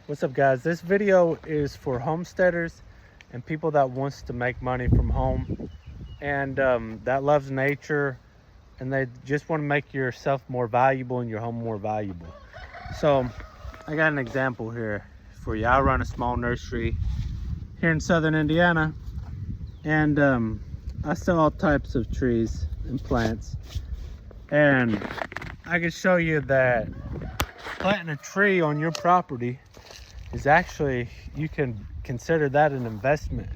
What's up, guys? This video is for homesteaders and people that wants to make money from home and that loves nature, and they just want to make yourself more valuable and your home more valuable. So I got an example here for you. I run a small nursery here in southern Indiana, and I sell all types of trees and plants, and I can show you that planting a tree on your property is actually, you can consider that an investment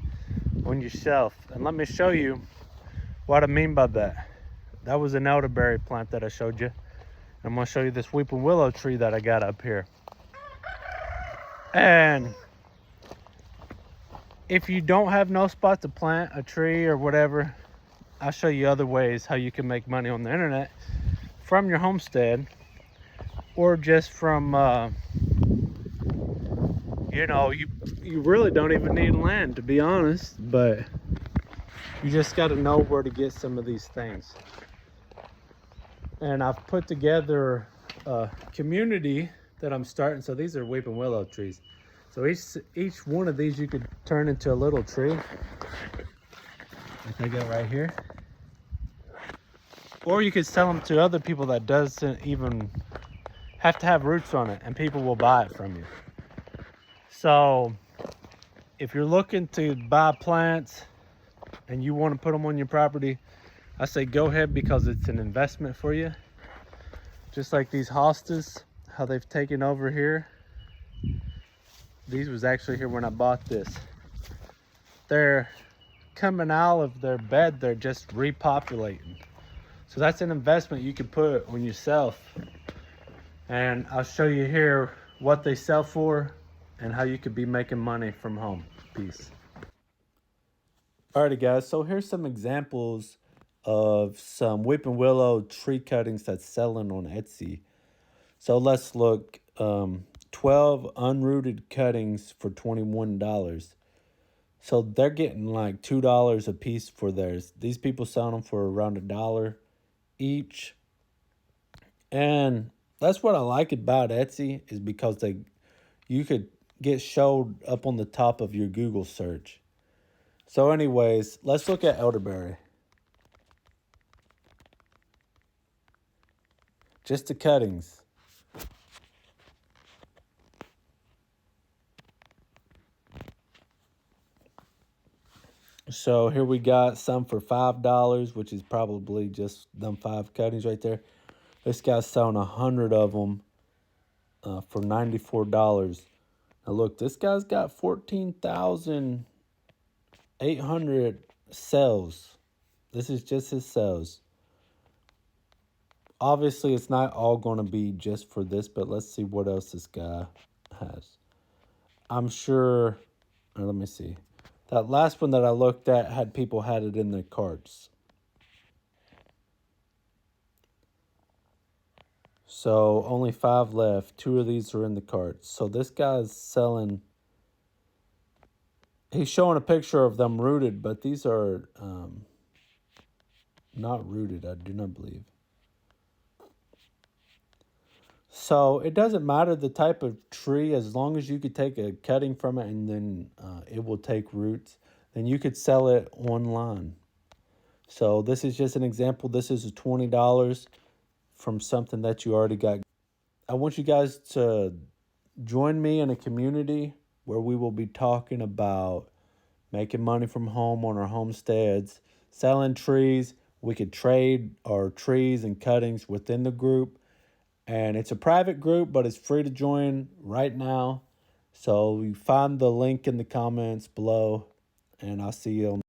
on yourself. And let me show you what I mean by that. That was an elderberry plant that I showed you. I'm gonna show you this weeping willow tree that I got up here. And if you don't have no spot to plant a tree or whatever, I'll show you other ways how you can make money on the internet from your homestead, or just from you really don't even need land, to be honest, but you just got to know where to get some of these things. And I've put together a community that I'm starting. So these are weeping willow trees. So each one of these you could turn into a little tree, like I got right here. Or you could sell them to other people that doesn't even have to have roots on it, and people will buy it from you. So if you're looking to buy plants and you want to put them on your property, I say go ahead, because it's an investment for you. Just like these hostas, how they've taken over here. These was actually here when I bought this. They're coming out of their bed, they're just repopulating. So that's an investment you could put on yourself. And I'll show you here what they sell for and how you could be making money from home. Peace. Alrighty, guys, so here's some examples of some weeping willow tree cuttings that's selling on Etsy. So let's look. 12 unrooted cuttings for $21. So they're getting like $2 a piece for theirs. These people selling them for around $1 each. And that's what I like about Etsy, is because you could get showed up on the top of your Google search. So anyways, let's look at elderberry. Just the cuttings. So here we got some for $5, which is probably just them 5 cuttings right there. This guy's selling 100 of them for $94. Now look, this guy's got 14,800 sales. This is just his sales. Obviously, it's not all going to be just for this, but let's see what else this guy has. I'm sure, let me see. That last one that I looked at had people had it in their carts. So only 5 left. 2 of these are in the carts. So this guy's selling. He's showing a picture of them rooted, but these are not rooted, I do not believe. So it doesn't matter the type of tree, as long as you could take a cutting from it and then it will take roots, then you could sell it online. So this is just an example. This is $20 from something that you already got. I want you guys to join me in a community where we will be talking about making money from home on our homesteads, selling trees. We could trade our trees and cuttings within the group. And it's a private group, but it's free to join right now. So you find the link in the comments below, and I'll see you on